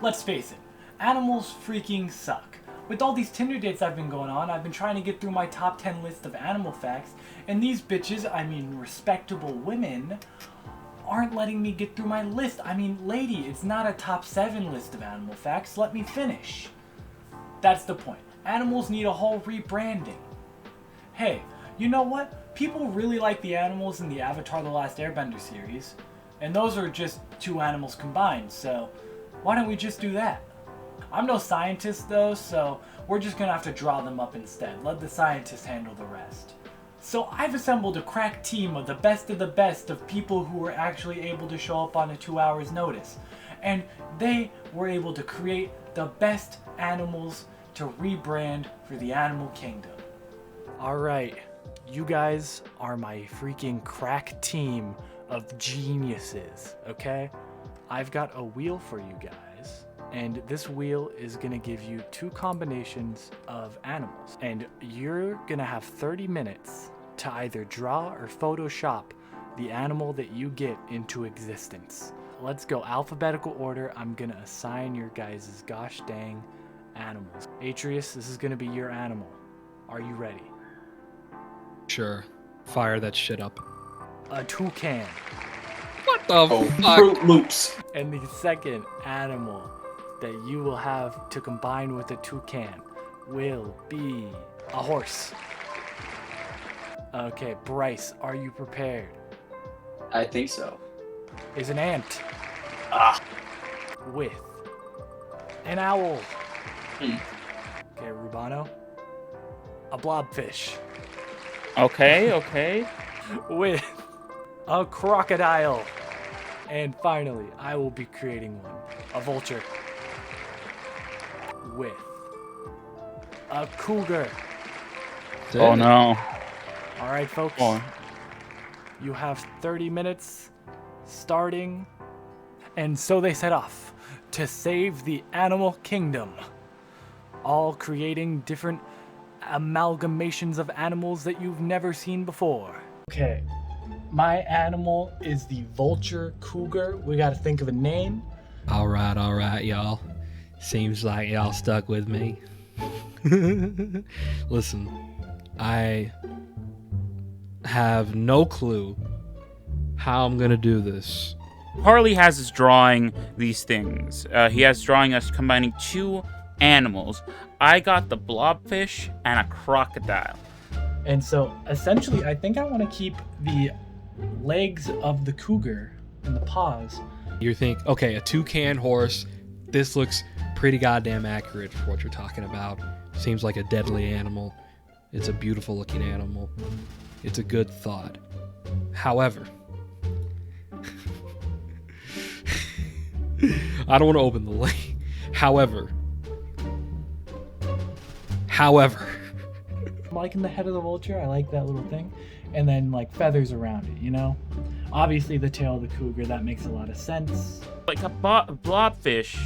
Let's face it, animals freaking suck. With all these Tinder dates I've been going on, I've been trying to get through my top 10 list of animal facts, and these bitches, I mean respectable women, aren't letting me get through my list. I mean, lady, it's not a top 7 list of animal facts, let me finish. That's the point. Animals need a whole rebranding. Hey, you know what? People really like the animals in the Avatar The Last Airbender series, and those are just 2 animals combined, so why don't we just do that? I'm no scientist though, so we're just gonna have to draw them up instead. Let the scientists handle the rest. So I've assembled a crack team of the best of people who were actually able to show up on a 2 hours notice. And they were able to create the best animals to rebrand for the animal kingdom. Alright, you guys are my freaking crack team of geniuses, okay? I've got a wheel for you guys, and this wheel is gonna give you 2 combinations of animals, and you're gonna have 30 minutes to either draw or Photoshop the animal that you get into existence. Let's go alphabetical order. I'm gonna assign your guys' gosh dang animals. Atreus, this is gonna be your animal. Are you ready? Sure. Fire that shit up. A toucan. What the fuck? Fruit Loops. And the second animal that you will have to combine with a toucan will be a horse. Okay, Bryce, are you prepared? I think so. Is an ant Ah. with an owl. Hmm. Okay, Rubano. A blobfish Okay. with a crocodile. And finally, I will be creating one. A vulture with a cougar. Oh no. All right, folks. Oh. You have 30 minutes starting. And so they set off to save the animal kingdom, all creating different amalgamations of animals that you've never seen before. Okay, my animal is the vulture cougar. We got to think of a name. All right, y'all. Seems like y'all stuck with me. Listen, I have no clue how I'm gonna do this. Harley has us drawing these things. He has drawing us combining 2 animals. I got the blobfish and a crocodile. And so essentially, I think I want to keep the legs of the cougar and the paws. You think, okay, a toucan horse. This looks pretty goddamn accurate for what you're talking about. Seems like a deadly animal. It's a beautiful looking animal. It's a good thought. However, I don't want to open the link. However, I'm liking the head of the vulture. I like that little thing. And then like feathers around it, you know? Obviously the tail of the cougar, that makes a lot of sense. Like a blobfish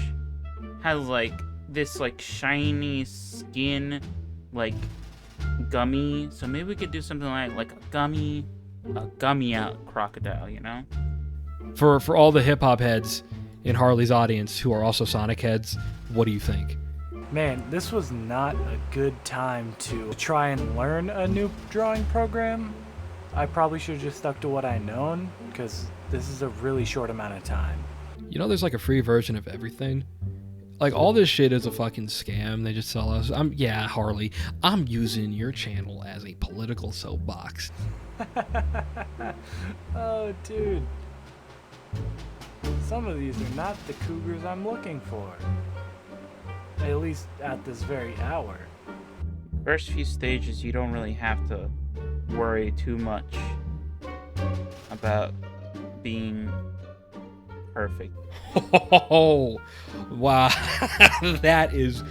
has like this like shiny skin, like gummy. So maybe we could do something like a gummy out crocodile, you know? for all the hip hop heads in Harley's audience who are also Sonic heads, what do you think? Man, this was not a good time to try and learn a new drawing program. I probably should have just stuck to what I known, because this is a really short amount of time. You know, there's like a free version of everything. Like all this shit is a fucking scam. They just sell us. Harley, I'm using your channel as a political soapbox. Oh, dude. Some of these are not the cougars I'm looking for. At least at this very hour. First few stages, you don't really have to worry too much about being perfect. Oh, wow. that is,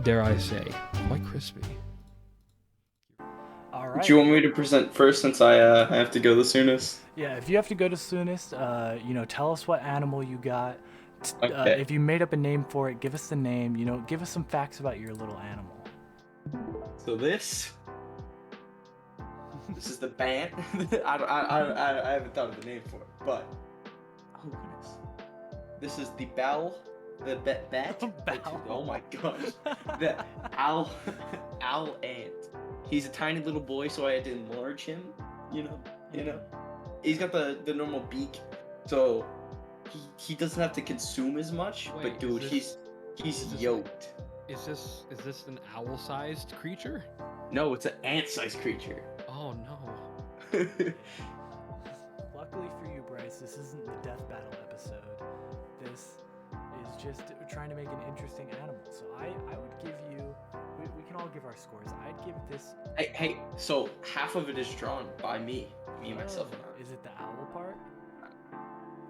dare I say, quite crispy. All right. Do you want me to present first since I have to go the soonest? Yeah, if you have to go to soonest, tell us what animal you got. Okay. If you made up a name for it, give us the name. Give us some facts about your little animal. So this is the band. I haven't thought of the name for it, but oh goodness. This is the bat. Bow. Oh my gosh, the owl, owl ant. He's a tiny little boy, so I had to enlarge him. You know. He's got the normal beak, so he doesn't have to consume as much. Wait, but dude, is he's this yoked. Is this an owl-sized creature? No, it's an ant-sized creature. Oh no. Luckily for you, Bryce, this isn't the death battle episode. This is just trying to make an interesting animal. So I would give you. We can all give our scores. I'd give this. Hey, so half of it is drawn by me, myself, and I. Is it the owl part?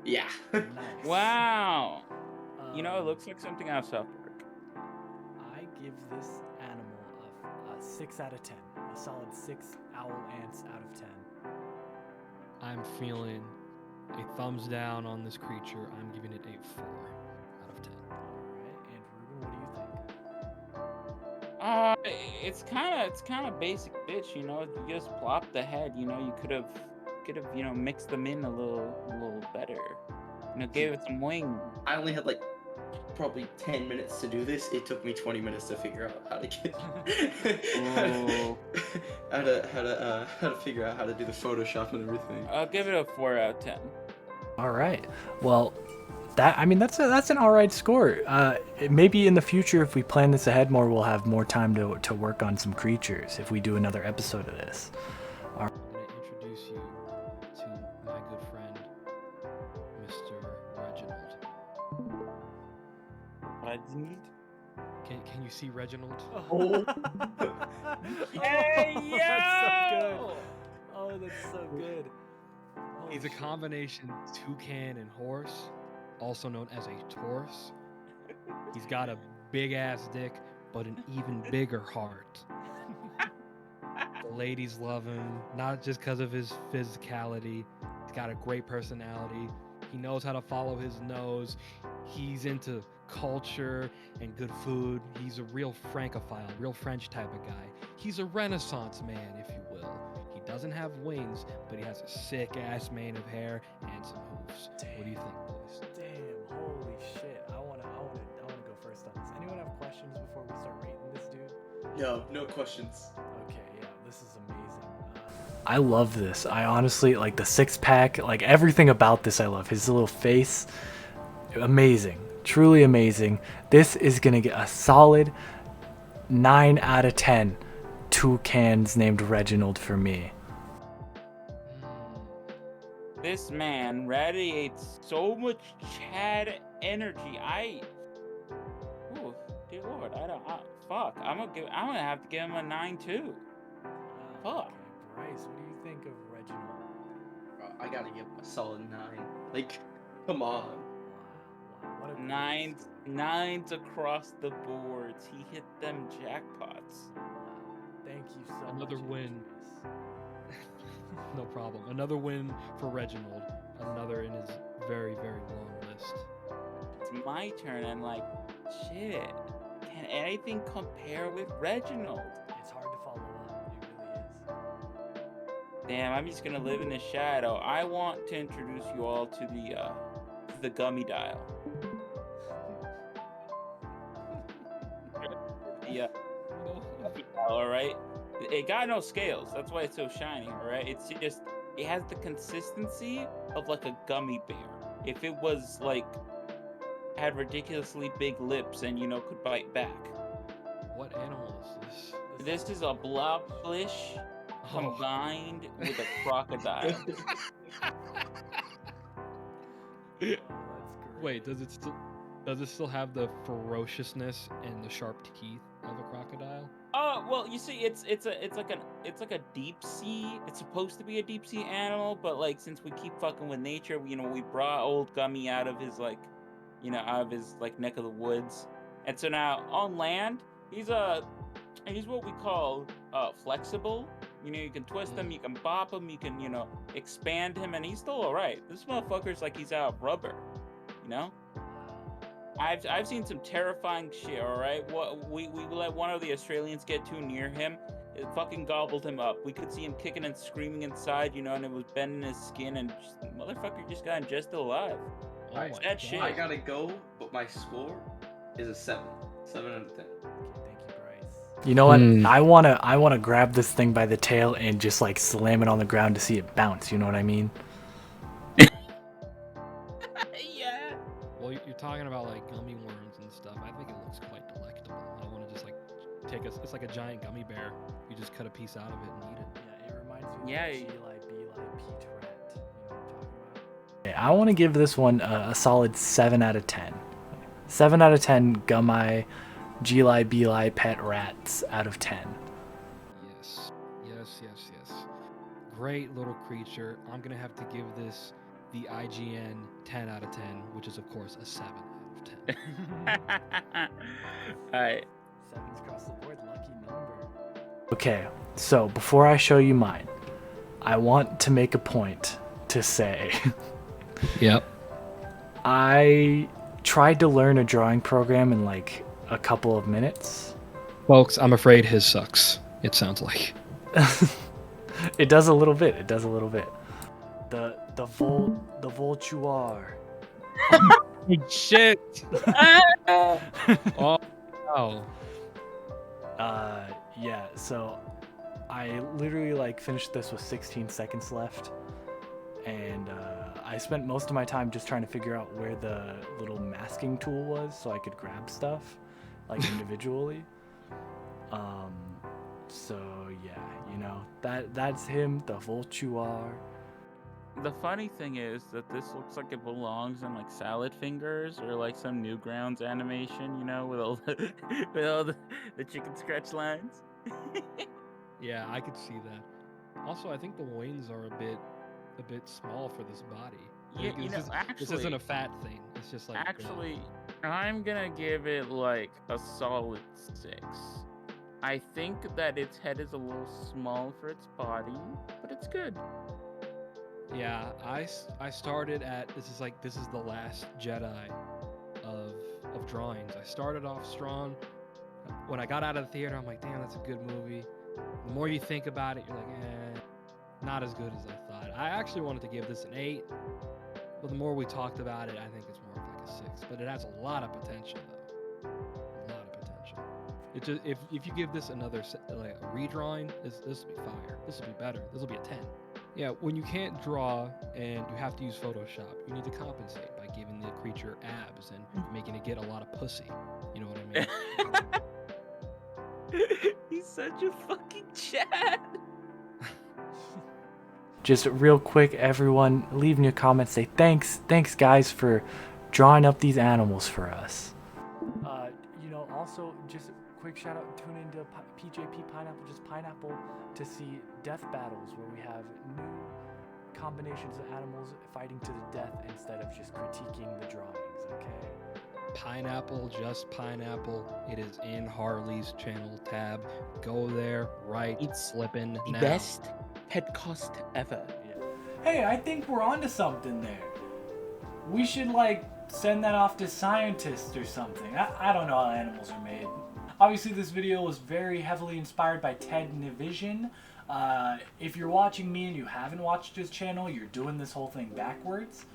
Yeah. Nice. Wow. You know, it looks like something out of South Park. I give this animal a 6 out of 10. A solid 6 owl ants out of 10. I'm feeling a thumbs down on this creature. I'm giving it a 4 out of 10. Alright, and Ruben, what do you think? It's kind of basic bitch, you know. You just plop the head, you know. You could have mixed them in a little better. You know, gave it some wing. I only had like probably 10 minutes to do this. It took me 20 minutes to figure out how to get how to figure out how to do the Photoshop and everything. I'll give it a 4 out of 10. Alright. Well, that's an alright score. Maybe in the future, if we plan this ahead more, we'll have more time to work on some creatures if we do another episode of this. I'm going to introduce you to my good friend, Mr. Reginald. Reginald? Can you see Reginald? Oh. Hey, yo! That's so good. Oh, that's so good. Oh, He's a shit. combination toucan and horse, also known as a torse. He's got a big ass dick, but an even bigger heart. The ladies love him, not just because of his physicality. He's got a great personality. He knows how to follow his nose. He's into culture and good food. He's a real francophile, real French type of guy. He's a Renaissance man, if you will. He doesn't have wings, but he has a sick ass mane of hair and some hooves. What do you think, boys? Damn, holy shit. I wanna go first on this. Anyone have questions before we start rating this dude? No questions. Okay, yeah, this is amazing. I love this. I honestly like the 6-pack, like everything about this I love. His little face, amazing. Truly amazing. This is gonna get a solid 9 out of 10 toucans named Reginald for me. This man radiates so much Chad energy. Oh, dear Lord, fuck. I'm gonna have to give him a 9 too. Fuck. Okay, Bryce, what do you think of Reginald? I gotta give him a solid 9. Like, come on. Wow, what a great Nines across the boards. He hit them jackpots. Wow. Thank you so much. Another win. Idris. No problem. Another win for Reginald. Another in his very, very long list. It's my turn, and like, shit. Can anything compare with Reginald? It's hard to follow up. It really is. Damn, I'm just gonna live in the shadow. I want to introduce you all to the gummy dial. Yeah. All right. It got no scales. That's why it's so shiny. All right. It has the consistency of like a gummy bear. If it was like had ridiculously big lips and could bite back. What animal is this? This is a blobfish combined with a crocodile. Oh, that's great. Wait, does it still have the ferociousness and the sharp teeth of a crocodile? Oh well, you see, it's like a deep sea. It's supposed to be a deep sea animal, but like since we keep fucking with nature, we brought old Gummy out of his neck of the woods, and so now on land he's what we call flexible. You can twist him, you can bop him, you can expand him, and he's still alright. This motherfucker's like he's out of rubber, I've seen some terrifying shit. All right, what we let one of the Australians get too near him. It fucking gobbled him up. We could see him kicking and screaming inside, and it was bending his skin, and motherfucker just got ingested alive. Oh my Alright, that shit. I gotta go, but my score is a 7. 7 out of 10. Thank you, Bryce. You know what? Hmm. I wanna grab this thing by the tail and just like slam it on the ground to see it bounce. You know what I mean? Yeah. Well, you're talking about like gummy worms and stuff. I think it looks quite delectable. I want to just like it's like a giant gummy bear. You just cut a piece out of it and eat it. Yeah, it reminds me Yeah, of the Pete Rat. You know what I'm talking about? Okay, I want to give this one a solid 7 out of 10. 7 out of 10 Gummi Geli Beli pet rats out of 10. Yes, yes, yes, yes. Great little creature. I'm gonna have to give this the IGN 10 out of 10, which is of course a 7 out of 10. Alright. 7's across the board, lucky number. Okay, so before I show you mine, I want to make a point to say Yep. I tried to learn a drawing program in like a couple of minutes. Folks, I'm afraid his sucks. It sounds like. It does a little bit. It does a little bit. The Vulture. Shit. Oh. Oh. Yeah. So I literally like finished this with 16 seconds left, and I spent most of my time just trying to figure out where the little masking tool was so I could grab stuff like individually. So yeah, you know, that's him, the Vulture. The funny thing is that this looks like it belongs in like Salad Fingers or like some Newgrounds animation, you know, with all the the chicken scratch lines. Yeah, I could see that. Also, I think the wings are a bit small for this body. Yeah, Like, you know, this isn't a actually, fat thing. It's just like actually, I'm gonna give it like a solid 6. I think that its head is a little small for its body, but it's good. yeah. I started at this is the last Jedi of drawings. I started off strong. When I got out of the theater, I'm like, damn, that's a good movie. The more you think about it, you're like, not as good as I thought. I actually wanted to give this an 8, but the more we talked about it, I think it's more of like a 6. But it has a lot of potential, though. A lot of potential. It just if you give this another like a redrawing, this will be fire. This will be better. This will be a 10. Yeah, when you can't draw and you have to use Photoshop, you need to compensate by giving the creature abs and making it get a lot of pussy. You know what I mean? He's such a fucking Chad. Just real quick, everyone, leave in your comments, say thanks guys for drawing up these animals for us. You know, also just quick shout out, tune into PJP Pineapple, just Pineapple, to see death battles where we have new combinations of animals fighting to the death instead of just critiquing the drawings, okay? Pineapple, just Pineapple. It is in Harley's channel tab. Go there, right, It's flipping The now. best podcast ever. Hey, I think we're onto something there. We should like send that off to scientists or something. I don't know how animals are made. Obviously this video was very heavily inspired by Ted Nivision. If you're watching me and you haven't watched his channel, you're doing this whole thing backwards.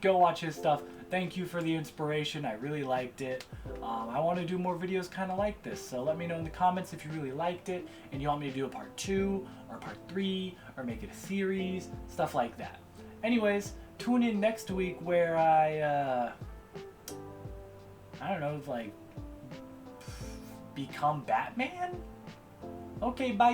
Go watch his stuff. Thank you for the inspiration. I really liked it. I want to do more videos kind of like this, so let me know in the comments if you really liked it and you want me to do a part 2 or part 3 or make it a series, stuff like that. Anyways, tune in next week where I don't know, like become Batman? Okay, bye.